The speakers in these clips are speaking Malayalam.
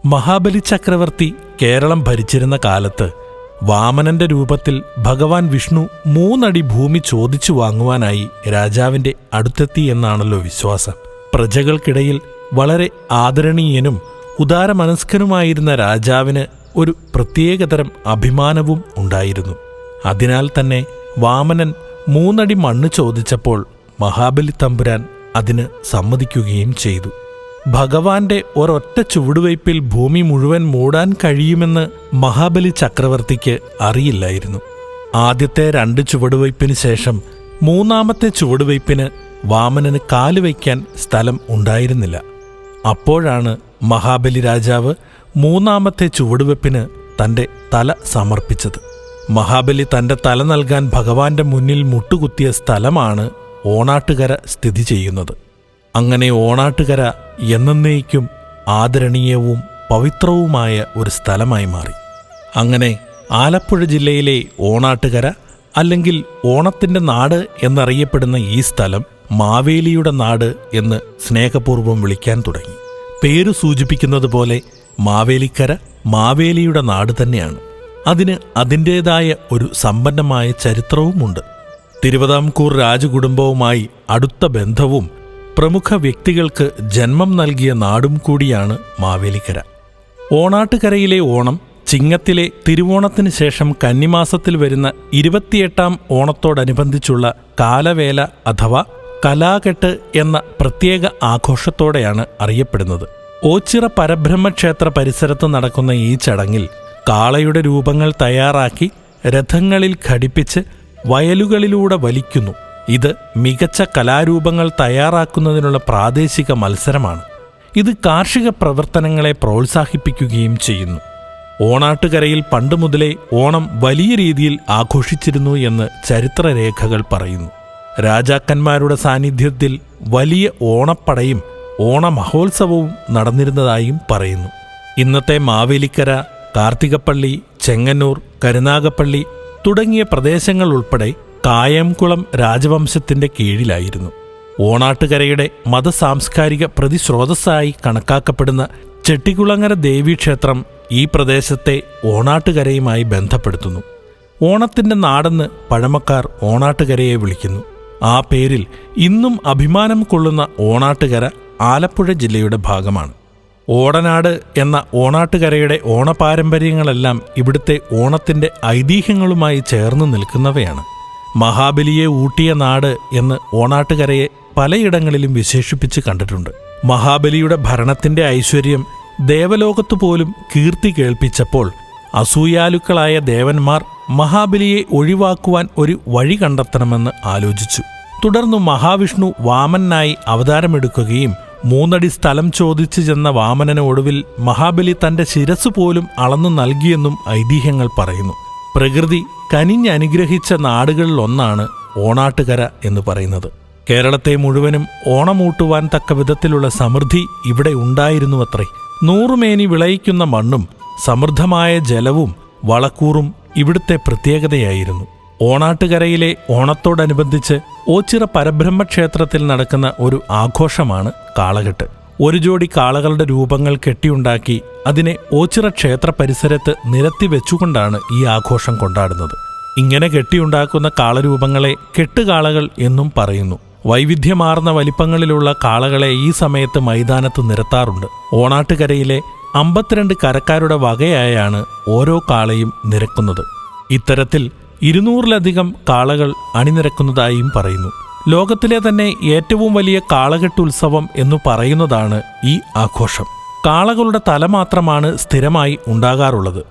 മഹാബലി ചക്രവർത്തി കേരളം ഭരിച്ചിരുന്ന കാലത്ത് വാമനന്റെ രൂപത്തിൽ ഭഗവാൻ വിഷ്ണു 3 അടി ഭൂമി ചോദിച്ചു വാങ്ങുവാനായി രാജാവിന്റെ അടുത്തെത്തി എന്നാണല്ലോ വിശ്വാസം. പ്രജകൾക്കിടയിൽ വളരെ ആദരണീയനും ഉദാരമനസ്കനുമായിരുന്ന രാജാവിന് ഒരു പ്രത്യേകതരം അഭിമാനവും ഉണ്ടായിരുന്നു. അതിനാൽ തന്നെ വാമനൻ 3 അടി മണ്ണ് ചോദിച്ചപ്പോൾ മഹാബലി തമ്പുരാൻ അതിന് സമ്മതിക്കുകയും ചെയ്തു. ഭഗവാന്റെ ഒരൊറ്റ ചുവടുവയ്പിൽ ഭൂമി മുഴുവൻ മൂടാൻ കഴിയുമെന്ന് മഹാബലി ചക്രവർത്തിക്ക് അറിയില്ലായിരുന്നു. ആദ്യത്തെ 2 ചുവടുവയ്പ്പിന് ശേഷം 3-ാമത്തെ ചുവടുവയ്പ്പിന് വാമനന് കാലുവയ്ക്കാൻ സ്ഥലം ഉണ്ടായിരുന്നില്ല. അപ്പോഴാണ് മഹാബലി രാജാവ് 3-ാമത്തെ ചുവടുവയ്പ്പിന് തൻ്റെ തല സമർപ്പിച്ചത്. മഹാബലി തൻ്റെ തല നൽകാൻ ഭഗവാന്റെ മുന്നിൽ മുട്ടുകുത്തിയ സ്ഥലമാണ് ഓണാട്ടുകര സ്ഥിതി ചെയ്യുന്നത്. അങ്ങനെ ഓണാട്ടുകര എന്നേക്കും ആദരണീയവും പവിത്രവുമായ ഒരു സ്ഥലമായി മാറി. അങ്ങനെ ആലപ്പുഴ ജില്ലയിലെ ഓണാട്ടുകര അല്ലെങ്കിൽ ഓണത്തിൻ്റെ നാട് എന്നറിയപ്പെടുന്ന ഈ സ്ഥലം മാവേലിയുടെ നാട് എന്ന് സ്നേഹപൂർവ്വം വിളിക്കാൻ തുടങ്ങി. പേരു സൂചിപ്പിക്കുന്നത് പോലെ മാവേലിക്കര മാവേലിയുടെ നാട് തന്നെയാണ്. അതിന് അതിൻ്റേതായ ഒരു സമ്പന്നമായ ചരിത്രവുമുണ്ട്. തിരുവിതാംകൂർ രാജകുടുംബവുമായി അടുത്ത ബന്ധവും പ്രമുഖ വ്യക്തികൾക്ക് ജന്മം നൽകിയ നാടും കൂടിയാണ് മാവേലിക്കര. ഓണാട്ടുകരയിലെ ഓണം ചിങ്ങത്തിലെ തിരുവോണത്തിന് ശേഷം കന്നിമാസത്തിൽ വരുന്ന 28-ാം ഓണത്തോടനുബന്ധിച്ചുള്ള കാലവേല അഥവാ കലാകെട്ട് എന്ന പ്രത്യേക ആഘോഷത്തോടെയാണ് അറിയപ്പെടുന്നത്. ഓച്ചിറ പരബ്രഹ്മക്ഷേത്ര പരിസരത്ത് നടക്കുന്ന ഈ ചടങ്ങിൽ കാളയുടെ രൂപങ്ങൾ തയ്യാറാക്കി രഥങ്ങളിൽ ഘടിപ്പിച്ച് വയലുകളിലൂടെ വലിക്കുന്നു. ഇത് മികച്ച കലാരൂപങ്ങൾ തയ്യാറാക്കുന്നതിനുള്ള പ്രാദേശിക മത്സരമാണ്. ഇത് കാർഷിക പ്രവർത്തനങ്ങളെ പ്രോത്സാഹിപ്പിക്കുകയും ചെയ്യുന്നു. ഓണാട്ടുകരയിൽ പണ്ട് മുതലേ ഓണം വലിയ രീതിയിൽ ആഘോഷിച്ചിരുന്നു എന്ന് ചരിത്രരേഖകൾ പറയുന്നു. രാജാക്കന്മാരുടെ സാന്നിധ്യത്തിൽ വലിയ ഓണപ്പടയും ഓണമഹോത്സവവും നടന്നിരുന്നതായും പറയുന്നു. ഇന്നത്തെ മാവേലിക്കര, കാർത്തികപ്പള്ളി, ചെങ്ങന്നൂർ, കരുനാഗപ്പള്ളി തുടങ്ങിയ പ്രദേശങ്ങൾ ഉൾപ്പെടെ കായംകുളം രാജവംശത്തിന്റെ കീഴിലായിരുന്നു. ഓണാട്ടുകരയുടെ മതസാംസ്കാരിക പ്രതിസ്രോതസ്സായി കണക്കാക്കപ്പെടുന്ന ചെട്ടികുളങ്ങര ദേവീക്ഷേത്രം ഈ പ്രദേശത്തെ ഓണാട്ടുകരയുമായി ബന്ധപ്പെടുത്തുന്നു. ഓണത്തിന്റെ നാടെന്ന് പഴമക്കാർ ഓണാട്ടുകരയെ വിളിക്കുന്നു. ആ പേരിൽ ഇന്നും അഭിമാനം കൊള്ളുന്ന ഓണാട്ടുകര ആലപ്പുഴ ജില്ലയുടെ ഭാഗമാണ്. ഓടനാട് എന്ന ഓണാട്ടുകരയുടെ ഓണപാരമ്പര്യങ്ങളെല്ലാം ഇവിടുത്തെ ഓണത്തിന്റെ ഐതിഹ്യങ്ങളുമായി ചേർന്ന് നിൽക്കുന്നവയാണ്. മഹാബലിയെ ഊട്ടിയ നാട് എന്ന് ഓണാട്ടുകരയെ പലയിടങ്ങളിലും വിശേഷിപ്പിച്ച് കണ്ടിട്ടുണ്ട്. മഹാബലിയുടെ ഭരണത്തിന്റെ ഐശ്വര്യം ദേവലോകത്തു പോലും കീർത്തി കേൾപ്പിച്ചപ്പോൾ അസൂയാലുക്കളായ ദേവന്മാർ മഹാബലിയെ ഒഴിവാക്കുവാൻ ഒരു വഴി കണ്ടെത്തണമെന്ന് ആലോചിച്ചു. തുടർന്ന് മഹാവിഷ്ണു വാമനായി അവതാരമെടുക്കുകയും 3 അടി സ്ഥലം ചോദിച്ചു ചെന്ന വാമനന് ഒടുവിൽ മഹാബലി തന്റെ ശിരസ് പോലും അളന്നു നൽകിയെന്നും ഐതിഹ്യങ്ങൾ പറയുന്നു. പ്രകൃതി കനിഞ്ഞനുഗ്രഹിച്ച നാടുകളിലൊന്നാണ് ഓണാട്ടുകര എന്ന് പറയുന്നത്. കേരളത്തെ മുഴുവനും ഓണമൂട്ടുവാൻ തക്ക വിധത്തിലുള്ള സമൃദ്ധി ഇവിടെ ഉണ്ടായിരുന്നുവത്രേ. 100 മേനി വിളയിക്കുന്ന മണ്ണും സമൃദ്ധമായ ജലവും വളക്കൂറും ഇവിടുത്തെ പ്രത്യേകതയായിരുന്നു. ഓണാട്ടുകരയിലെ ഓണത്തോടനുബന്ധിച്ച് ഓച്ചിറ പരബ്രഹ്മക്ഷേത്രത്തിൽ നടക്കുന്ന ഒരു ആഘോഷമാണ് കാളകെട്ട്. 1 ജോഡി കാളകളുടെ രൂപങ്ങൾ കെട്ടിയുണ്ടാക്കി അതിനെ ഓച്ചിറ ക്ഷേത്ര പരിസരത്ത് നിരത്തി വെച്ചുകൊണ്ടാണ് ഈ ആഘോഷം കൊണ്ടാടുന്നത്. ഇങ്ങനെ കെട്ടിയുണ്ടാക്കുന്ന കാളരൂപങ്ങളെ കെട്ടുകാളകൾ എന്നും പറയുന്നു. വൈവിധ്യമാർന്ന വലിപ്പങ്ങളിലുള്ള കാളകളെ ഈ സമയത്ത് മൈതാനത്ത് നിരത്താറുണ്ട്. ഓണാട്ടുകരയിലെ 52 കരക്കാരുടെ വകയായാണ് ഓരോ കാളയും നിരക്കുന്നത്. ഇത്തരത്തിൽ 200-ലധികം കാളകൾ അണിനിരക്കുന്നതായും പറയുന്നു. ലോകത്തിലെ തന്നെ ഏറ്റവും വലിയ കാളകെട്ടുത്സവം എന്നു പറയുന്നതാണ് ഈ ആഘോഷം. കാളകളുടെ തല മാത്രമാണ് സ്ഥിരമായി ഉണ്ടാകാറുള്ളത്.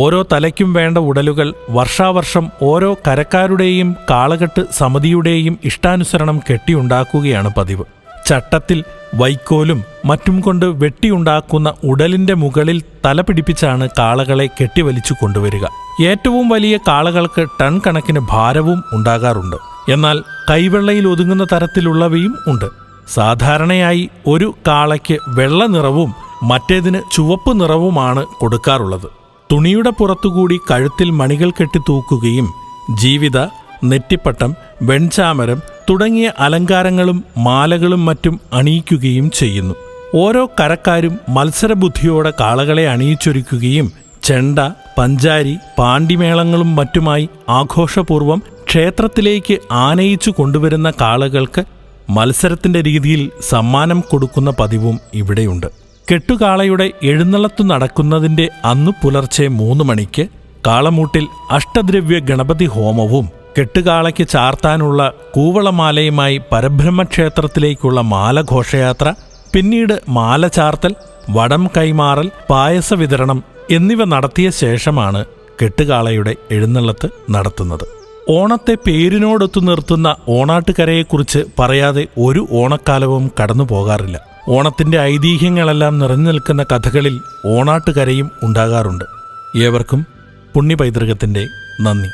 ഓരോ തലയ്ക്കും വേണ്ട ഉടലുകൾ വർഷാവർഷം ഓരോ കരക്കാരുടെയും കാളകെട്ട് സമിതിയുടെയും ഇഷ്ടാനുസരണം കെട്ടിയുണ്ടാക്കുകയാണ് പതിവ്. ചട്ടത്തിൽ വൈക്കോലും മറ്റും കൊണ്ട് വെട്ടിയുണ്ടാക്കുന്ന ഉടലിന്റെ മുകളിൽ തല പിടിപ്പിച്ചാണ് കാളകളെ കെട്ടിവലിച്ചു കൊണ്ടുവരിക. ഏറ്റവും വലിയ കാളകൾക്ക് ടൺ കണക്കിന് ഭാരവും ഉണ്ടാകാറുണ്ട്. എന്നാൽ കൈവെള്ളയിൽ ഒതുങ്ങുന്ന തരത്തിലുള്ളവയും ഉണ്ട്. സാധാരണയായി ഒരു കാളയ്ക്ക് വെള്ള നിറവും മറ്റേതിന് ചുവപ്പ് നിറവുമാണ് കൊടുക്കാറുള്ളത്. തുണിയുടെ പുറത്തുകൂടി കഴുത്തിൽ മണികൾ കെട്ടി തൂക്കുകയും ജീവിത, നെറ്റിപ്പട്ടം, വെൺചാമരം തുടങ്ങിയ അലങ്കാരങ്ങളും മാലകളും മറ്റും അണിയിക്കുകയും ചെയ്യുന്നു. ഓരോ കരക്കാരും മത്സരബുദ്ധിയോടെ കാളകളെ അണിയിച്ചൊരുക്കുകയും ചെണ്ട, പഞ്ചാരി, പാണ്ടിമേളങ്ങളും മറ്റുമായി ആഘോഷപൂർവ്വം ക്ഷേത്രത്തിലേക്ക് ആനയിച്ചു കൊണ്ടുവരുന്ന കാളകൾക്ക് മത്സരത്തിന്റെ രീതിയിൽ സമ്മാനം കൊടുക്കുന്ന പതിവും ഇവിടെയുണ്ട്. കെട്ടുകാളയുടെ എഴുന്നള്ളത്തു നടക്കുന്നതിന്റെ അന്നു പുലർച്ചെ 3 മണിക്ക് കാളമൂട്ടിൽ അഷ്ടദ്രവ്യ ഗണപതി ഹോമവും കെട്ടുകാളയ്ക്ക് ചാർത്താനുള്ള കൂവളമാലയുമായി പരബ്രഹ്മക്ഷേത്രത്തിലേക്കുള്ള മാലഘോഷയാത്ര, പിന്നീട് മാല ചാർത്തൽ, വടം കൈമാറൽ, പായസ വിതരണം എന്നിവ നടത്തിയ ശേഷമാണ് കെട്ടുകാളയുടെ എഴുന്നള്ളത്ത് നടത്തുന്നത്. ഓണത്തെ പേരിനോടൊത്തു നിർത്തുന്ന ഓണാട്ടുകരയെക്കുറിച്ച് പറയാതെ ഒരു ഓണക്കാലവും കടന്നു പോകാറില്ല. ഓണത്തിന്റെ ഐതിഹ്യങ്ങളെല്ലാം നിറഞ്ഞു നിൽക്കുന്ന കഥകളിൽ ഓണാട്ടുകരയും ഉണ്ടാകാറുണ്ട്. ഏവർക്കും പുണ്യപൈതൃകത്തിന്റെ നന്ദി.